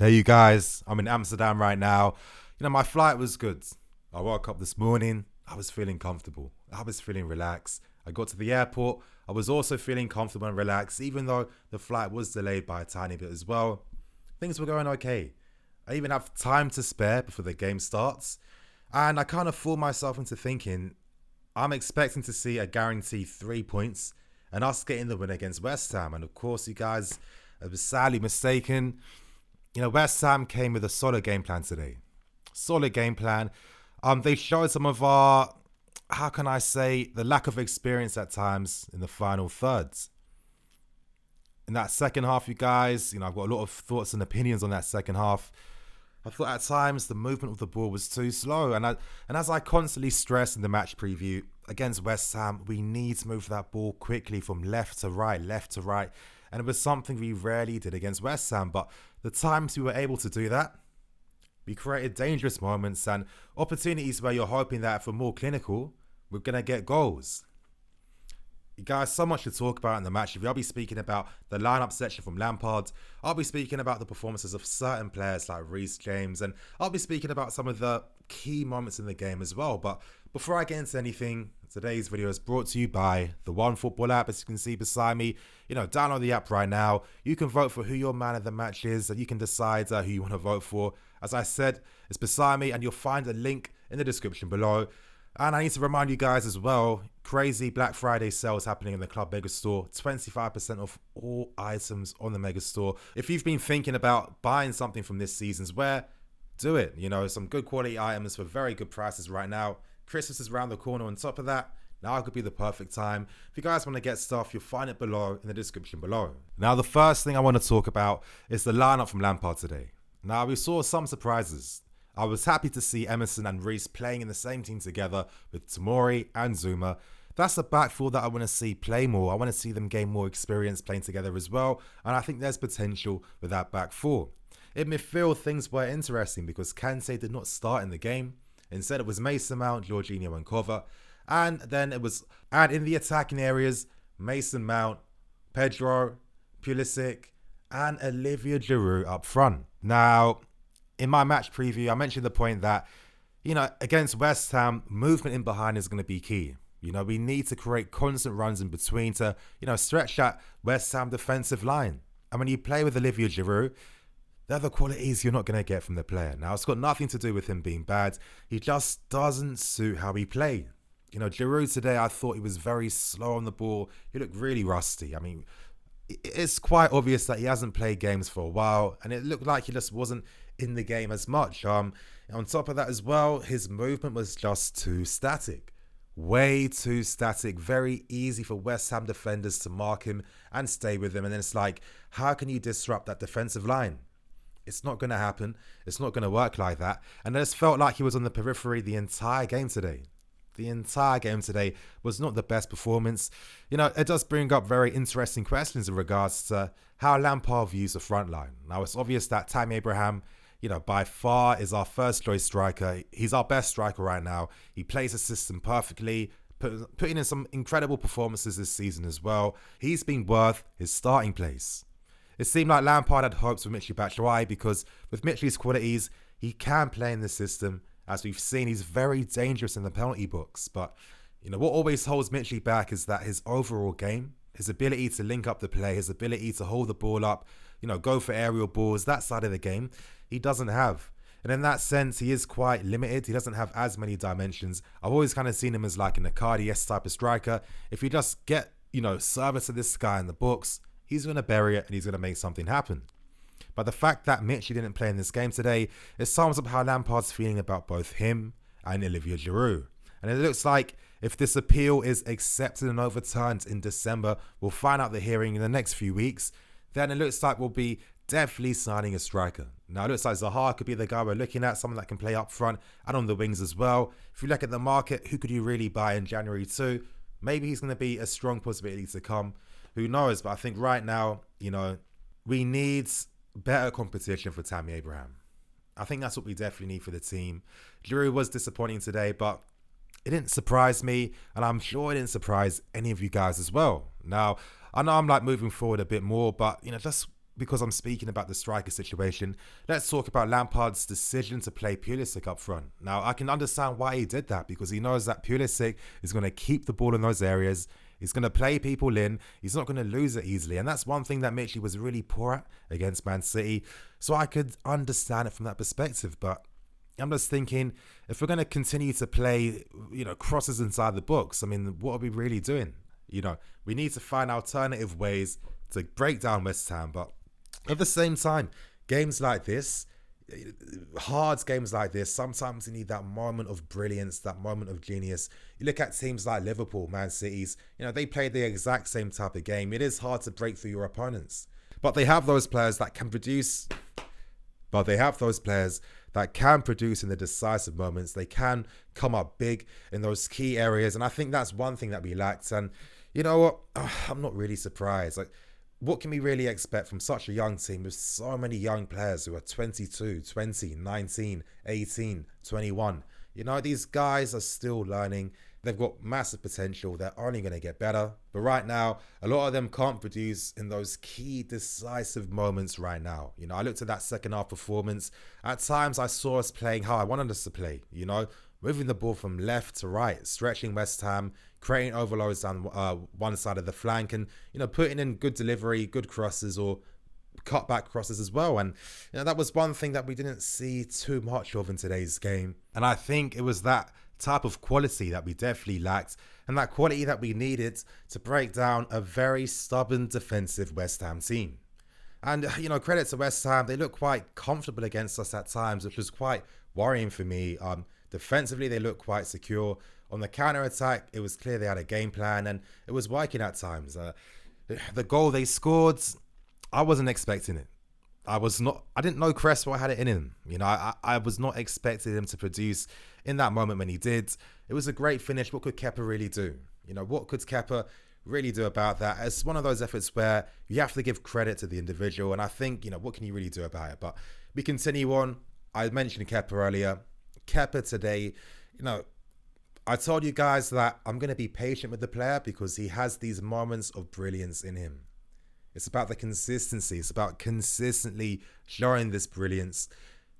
Hey, you guys, I'm in Amsterdam right now. My flight was good. I woke up this morning, I was feeling comfortable. I was feeling relaxed. I got to the airport, I was also feeling comfortable and relaxed, even though the flight was delayed by a tiny bit as well. Things were going okay. I even have time to spare before the game starts. And I kind of fooled myself into thinking I'm expecting to see a guaranteed 3 points and us getting the win against West Ham. And of course, you guys, I was sadly mistaken. West Ham came with a solid game plan today. Solid game plan. They showed some of our, how can I say, the lack of experience at times in the final thirds. In that second half, you guys, I've got a lot of thoughts and opinions on that second half. I thought at times the movement of the ball was too slow. And as I constantly stress in the match preview, against West Ham, we need to move that ball quickly from left to right. And it was something we rarely did against West Ham. But the times we were able to do that, we created dangerous moments and opportunities where you're hoping that if we're more clinical, we're going to get goals. You guys, so much to talk about in the match. I'll be speaking about the lineup section from Lampard. I'll be speaking about the performances of certain players like Reece James. And I'll be speaking about some of the key moments in the game as well. But before I get into anything, today's video is brought to you by the One Football app. As you can see beside me, download the app right now. You can vote for who your man of the match is, and you can decide who you want to vote for. As I said, it's beside me, and you'll find a link in the description below. And I need to remind you guys as well, crazy Black Friday sales happening in the Club Mega Store. 25% off all items on the Mega Store. If you've been thinking about buying something from this season's wear, do it. Some good quality items for very good prices right now. Christmas is around the corner. On top of that, now could be the perfect time. If you guys want to get stuff, you'll find it below in the description below. Now, the first thing I want to talk about is the lineup from Lampard today. Now, we saw some surprises. I was happy to see Emerson and Reece playing in the same team together with Tomori and Zuma. That's a back four that I want to see play more. I want to see them gain more experience playing together as well. And I think there's potential with that back four. In midfield, things were interesting because Kante did not start in the game. Instead, it was Mason Mount, Jorginho and Kova. And in the attacking areas, Mason Mount, Pedro, Pulisic, and Olivier Giroud up front. Now, in my match preview, I mentioned the point that, against West Ham, movement in behind is going to be key. We need to create constant runs in between to, stretch that West Ham defensive line. And when you play with Olivier Giroud, they're the qualities you're not going to get from the player. Now, it's got nothing to do with him being bad. He just doesn't suit how he played. Giroud today, I thought he was very slow on the ball. He looked really rusty. It's quite obvious that he hasn't played games for a while, and it looked like he just wasn't in the game as much. On top of that as well, his movement was just too static. Way too static. Very easy for West Ham defenders to mark him and stay with him. And then it's like, how can you disrupt that defensive line? It's not going to happen. It's not going to work like that. And I just felt like he was on the periphery the entire game today. The entire game today was not the best performance. It does bring up very interesting questions in regards to how Lampard views the front line. Now, it's obvious that Tammy Abraham, by far is our first choice striker. He's our best striker right now. He plays the system perfectly, putting in some incredible performances this season as well. He's been worth his starting place. It seemed like Lampard had hopes for Michy Batshuayi because with Michy's qualities, he can play in the system. As we've seen, he's very dangerous in the penalty box. But, what always holds Michy back is that his overall game, his ability to link up the play, his ability to hold the ball up, go for aerial balls, that side of the game, he doesn't have. And in that sense, he is quite limited. He doesn't have as many dimensions. I've always kind of seen him as like an Icardi-esque type of striker. If you just get, service to this guy in the box, he's going to bury it and he's going to make something happen. But the fact that Michy didn't play in this game today, it sums up how Lampard's feeling about both him and Olivier Giroud. And it looks like if this appeal is accepted and overturned in December, we'll find out the hearing in the next few weeks, then it looks like we'll be definitely signing a striker. Now, it looks like Zaha could be the guy we're looking at, someone that can play up front and on the wings as well. If you look at the market, who could you really buy in January too? Maybe he's going to be a strong possibility to come. Who knows? But I think right now, we need better competition for Tammy Abraham. I think that's what we definitely need for the team. Giroud was disappointing today, but it didn't surprise me, and I'm sure it didn't surprise any of you guys as well. Now, I know I'm moving forward a bit more, but just because I'm speaking about the striker situation, let's talk about Lampard's decision to play Pulisic up front. Now, I can understand why he did that, because he knows that Pulisic is going to keep the ball in those areas. He's going to play people in. He's not going to lose it easily. And that's one thing that Mitchell was really poor at against Man City. So I could understand it from that perspective. But I'm just thinking, if we're going to continue to play, crosses inside the box, I mean, what are we really doing? We need to find alternative ways to break down West Ham. But at the same time, games like this, hard games like this, sometimes you need that moment of brilliance, that moment of genius. You look at teams like Liverpool, Man City's, they play the exact same type of game. It is hard to break through your opponents, but they have those players that can produce. In the decisive moments. They can come up big in those key areas, and I think that's one thing that we lacked. And you know what? I'm not really surprised. What can we really expect from such a young team with so many young players who are 22, 20, 19, 18, 21? These guys are still learning. They've got massive potential. They're only going to get better. But right now, a lot of them can't produce in those key decisive moments right now. I looked at that second half performance. At times, I saw us playing how I wanted us to play. Moving the ball from left to right, stretching West Ham, creating overloads down one side of the flank, and putting in good delivery, good crosses, or cutback crosses as well. And that was one thing that we didn't see too much of in today's game. And I think it was that type of quality that we definitely lacked, and that quality that we needed to break down a very stubborn defensive West Ham team. And credit to West Ham, they look quite comfortable against us at times, which was quite worrying for me. Defensively, they looked quite secure. On the counter-attack, it was clear they had a game plan, and it was working at times. The goal they scored, I wasn't expecting it. I didn't know Cresswell had it in him. I was not expecting him to produce in that moment when he did. It was a great finish. What could Kepa really do? What could Kepa really do about that? It's one of those efforts where you have to give credit to the individual, and I think, what can you really do about it? But we continue on. I mentioned Kepa earlier. Kepa today, I told you guys that I'm going to be patient with the player because he has these moments of brilliance in him. It's about the consistency. It's about consistently showing this brilliance.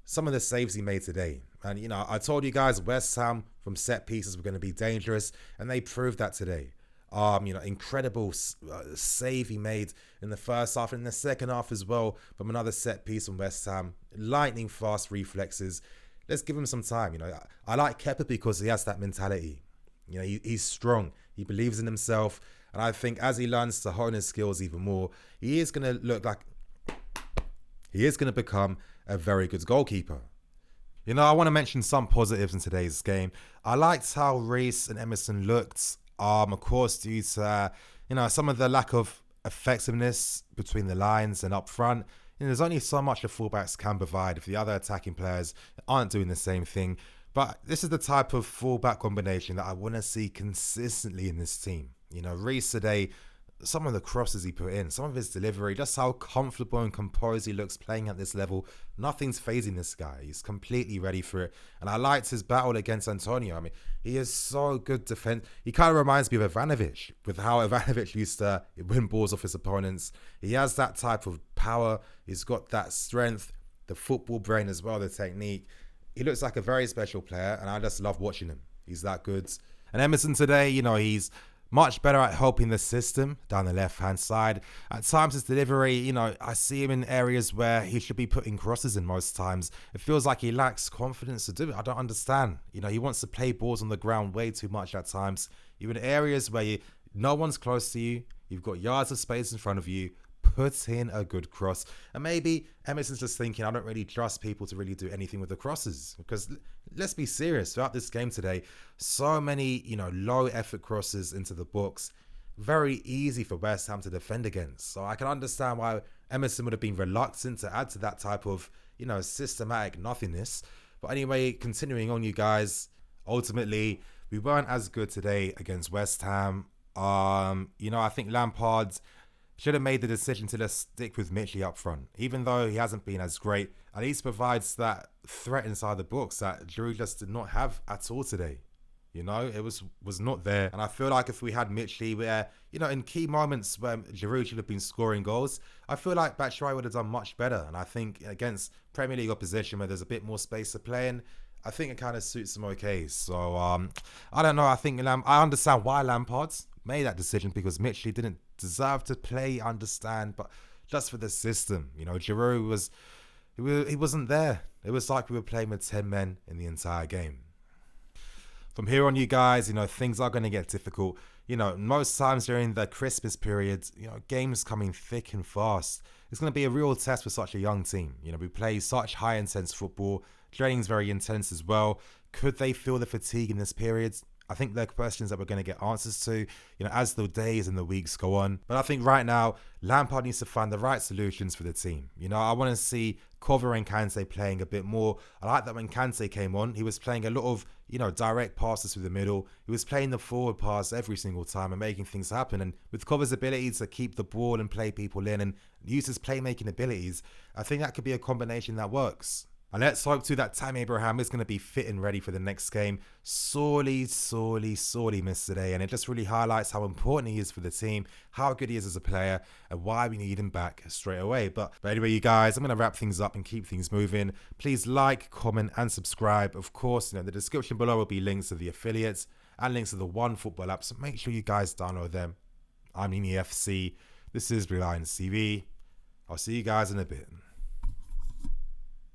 Some of the saves he made today. And, I told you guys West Ham from set pieces were going to be dangerous, and they proved that today. Incredible save he made in the first half and in the second half as well from another set piece from West Ham. Lightning fast reflexes. Let's give him some time. I like Kepa because he has that mentality. He's strong. He believes in himself. And I think as he learns to hone his skills even more, he is going to become a very good goalkeeper. I want to mention some positives in today's game. I liked how Reece and Emerson looked. Of course, due to, some of the lack of effectiveness between the lines and up front. There's only so much the fullbacks can provide if the other attacking players aren't doing the same thing. But this is the type of fullback combination that I want to see consistently in this team. Reece today, some of the crosses he put in, some of his delivery, just how comfortable and composed he looks playing at this level. Nothing's phasing this guy. He's completely ready for it. And I liked his battle against Antonio. I mean, he is so good defense. He kind of reminds me of Ivanovic, with how Ivanovic used to win balls off his opponents. He has that type of power. He's got that strength, the football brain as well, the technique. He looks like a very special player, and I just love watching him. He's that good. And Emerson today, he's much better at helping the system down the left-hand side. At times, his delivery, I see him in areas where he should be putting crosses in most times. It feels like he lacks confidence to do it. I don't understand. He wants to play balls on the ground way too much at times. You're in areas where no one's close to you. You've got yards of space in front of you. Put in a good cross. And maybe Emerson's just thinking, I don't really trust people to really do anything with the crosses. Because let's be serious, throughout this game today, so many, low effort crosses into the box. Very easy for West Ham to defend against. So I can understand why Emerson would have been reluctant to add to that type of, systematic nothingness. But anyway, continuing on, you guys, ultimately, we weren't as good today against West Ham. I think Lampard should have made the decision to just stick with Mitchell up front. Even though he hasn't been as great, at least provides that threat inside the box that Giroud just did not have at all today. You know, it was not there. And I feel like if we had Mitchell where, you know, in key moments where Giroud should have been scoring goals, I feel like Batshuayi would have done much better. And I think against Premier League opposition where there's a bit more space to play in, I think it kind of suits him okay. So, I don't know. I think I understand why Lampard's made that decision because Mitchell didn't deserve to play, understand, but just for the system. You know, Giroud he wasn't there. It was like we were playing with 10 men in the entire game. From here on, you guys, you know, things are going to get difficult. You know, most times during the Christmas period, you know, games coming thick and fast. It's going to be a real test for such a young team. You know, we play such high intense football. Training's very intense as well. Could they feel the fatigue in this period? I think they're questions that we're going to get answers to, you know, as the days and the weeks go on. But I think right now, Lampard needs to find the right solutions for the team. You know, I want to see Cover and Kante playing a bit more. I like that when Kante came on, he was playing a lot of, you know, direct passes through the middle. He was playing the forward pass every single time and making things happen. And with Cover's ability to keep the ball and play people in and use his playmaking abilities, I think that could be a combination that works. And let's hope too that Tammy Abraham is going to be fit and ready for the next game. Sorely missed today. And it just really highlights how important he is for the team, how good he is as a player, and why we need him back straight away. But anyway, you guys, I'm going to wrap things up and keep things moving. Please like, comment, and subscribe. Of course, you know, the description below will be links to the affiliates and links to the One Football app. So make sure you guys download them. I'm Nini FC. This is Reliance TV. I'll see you guys in a bit.